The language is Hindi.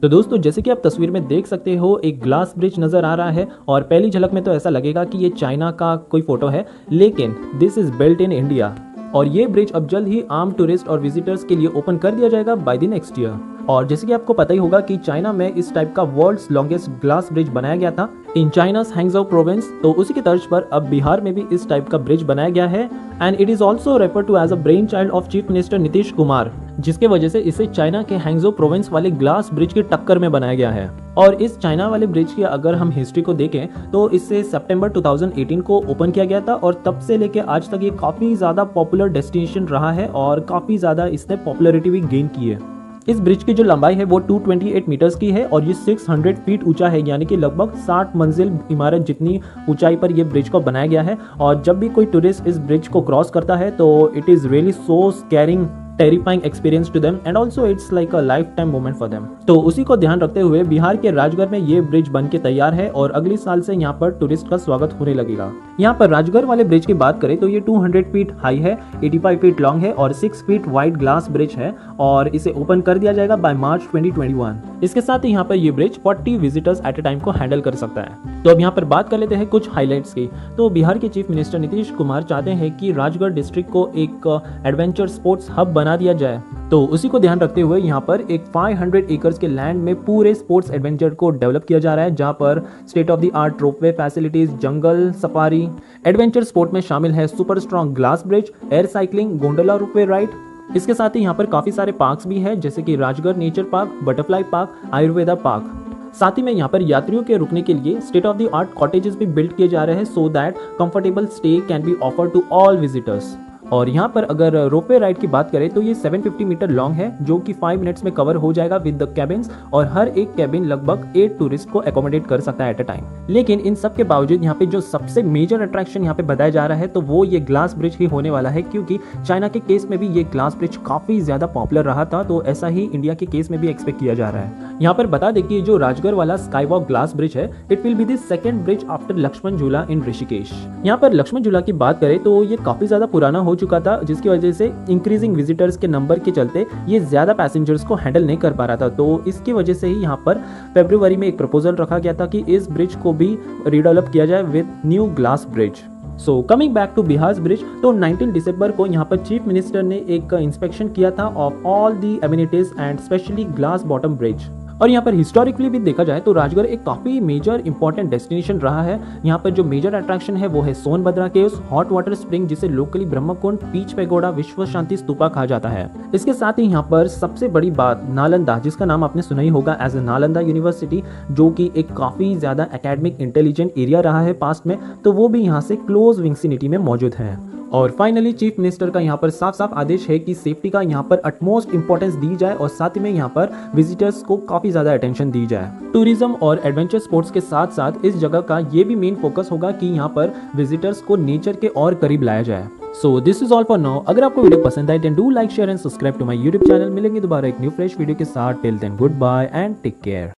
तो दोस्तों जैसे कि आप तस्वीर में देख सकते हो एक ग्लास ब्रिज नज़र आ रहा है और पहली झलक में तो ऐसा लगेगा कि ये चाइना का कोई फोटो है, लेकिन this is built in India. और ये ब्रिज अब जल्द ही आम टूरिस्ट और विजिटर्स के लिए ओपन कर दिया जाएगा बाय द नेक्स्ट ईयर। और जैसे कि आपको पता ही होगा कि चाइना में इस टाइप का वर्ल्ड्स लॉन्गेस्ट ग्लास ब्रिज बनाया गया था इन चाइनास हैंगझाऊ प्रोविंस, तो उसी की तर्ज पर अब बिहार में भी इस टाइप का ब्रिज बनाया गया है and it is also refer to as a brain child of chief minister Nitish Kumar, जिसके वजह से इसे चाइना के हैंगझाऊ प्रोविंस वाले ग्लास ब्रिज की टक्कर में बनाया गया है। और इस चाइना वाले ब्रिज की अगर हम हिस्ट्री को देखें तो इससे सितंबर 2018 को ओपन किया गया था और तब से लेके आज तक ये काफ़ी ज़्यादा पॉपुलर डेस्टिनेशन रहा है और काफ़ी ज़्यादा इसने पॉपुलैरिटी भी गेन की है। इस ब्रिज की जो लंबाई है वो 228 मीटर्स की है और ये 600 फीट ऊंचा है, यानी कि लगभग 60 मंजिल इमारत जितनी ऊंचाई पर ये ब्रिज को बनाया गया है। और जब भी कोई टूरिस्ट इस ब्रिज को क्रॉस करता है तो it is really so scaring terrifying experience to them and also it's like a life time moment for them. तो उसी को ध्यान रखते हुए बिहार के राजगढ़ में ये ब्रिज बन के तैयार है और अगले साल से यहाँ पर टूरिस्ट का स्वागत होने लगेगा। यहाँ पर राजगढ़ वाले ब्रिज की बात करें तो ये 200 फीट हाई है, 85 फीट लॉन्ग है और 6 फीट वाइड ग्लास ब्रिज है और इसे ओपन कर दिया जाएगा बाय मार्च 2021। इसके साथ ही यहाँ पर ये bridge 40 visitors at a time को हैंडल कर सकता है। तो अब यहाँ पर बात कर लेते हैं कुछ हाईलाइट्स की। तो बिहार के चीफ मिनिस्टर नीतीश कुमार चाहते हैं कि राजगढ़ डिस्ट्रिक्ट को एक एडवेंचर स्पोर्ट्स हब बना दिया जाए, तो उसी को ध्यान रखते हुए यहाँ पर एक 500 एकर्स के लैंड में पूरे स्पोर्ट्स एडवेंचर को डेवलप किया जा रहा है, जहाँ पर state of the art ropeway facilities, jungle safari, adventure sport में शामिल है super strong glass bridge, air cycling, gondola ropeway ride. इसके साथ ही यहाँ पर काफी सारे पार्क्स भी हैं, जैसे कि Rajgarh nature park, butterfly park, Ayurveda park. साथ ही में यहाँ पर यात्रियों के रुकने के लिए state of the art cottages भी बिल्ड किए जा रहे हैं so that comfortable stay can be offer to all visitors. और यहाँ पर अगर रोपवे राइड की बात करें तो ये 750 मीटर लॉन्ग है, जो कि 5 मिनट्स में कवर हो जाएगा विद द कैबिन्स और हर एक कैबिन लगभग 8 टूरिस्ट को एकोमोडेट कर सकता है एट अ टाइम। लेकिन इन सब के बावजूद यहाँ पे जो सबसे मेजर अट्रैक्शन यहाँ पे बताया जा रहा है तो वो ये ग्लास ब्रिज ही होने वाला है, क्योंकि चाइना के केस में भी ये ग्लास ब्रिज काफी ज्यादा पॉपुलर रहा था, तो ऐसा ही इंडिया के केस में भी एक्सपेक्ट किया जा रहा है। यहाँ पर बता दें कि जो राजगढ़ वाला स्काई वॉक ग्लास ब्रिज है it will be the second bridge after Lakshman Jhula in Rishikesh. यहाँ पर लक्ष्मण झूला की बात करें तो ये काफी ज्यादा पुराना हो चुका था, जिसकी वजह से इंक्रीजिंग विजिटर्स के नंबर के चलते ये ज्यादा पैसेंजर्स को हैंडल नहीं कर पा रहा था। तो इसकी वजह से ही यहाँ पर फरवरी में एक प्रपोजल रखा गया था कि इस ब्रिज को भी रीडेवलप किया जाए with new glass bridge. So coming back to Bihar bridge, तो 19 दिसंबर को यहाँ पर चीफ मिनिस्टर ने एक इंस्पेक्शन किया था of all the amenities and specially glass bottom bridge. और यहाँ पर हिस्टोरिकली भी देखा जाए तो राजगढ़ एक काफी मेजर इंपॉर्टेंट डेस्टिनेशन रहा है। यहाँ पर जो मेजर अट्रैक्शन है वो है Sonbhadra caves, hot water spring जिसे लोकली ब्रह्मकुंड, पीच पैगोडा, विश्व शांति स्तूपा कहा जाता है। इसके साथ ही यहाँ पर सबसे बड़ी बात नालंदा, जिसका नाम आपने सुना ही होगा एज ए नालंदा यूनिवर्सिटी, जो कि एक काफी ज्यादा एकेडमिक इंटेलिजेंट एरिया रहा है पास्ट में, तो वो भी यहाँ से क्लोज विसिनिटी में मौजूद है। और फाइनली चीफ मिनिस्टर का यहाँ पर साफ साफ आदेश है कि सेफ्टी का यहाँ पर अटमोस्ट इंपॉर्टेंस दी जाए और साथ ही में यहाँ पर विजिटर्स को काफी ज्यादा अटेंशन दी जाए। टूरिज्म और एडवेंचर स्पोर्ट्स के साथ साथ इस जगह का ये भी मेन फोकस होगा कि यहाँ पर विजिटर्स को नेचर के और करीब लाया जाए। So this is all for now. अगर आपको वीडियो पसंद आए then do like, share and subscribe to my YouTube channel. मिलेंगे दोबारा एक न्यू फ्रेश वीडियो के साथ। Till then goodbye and take care.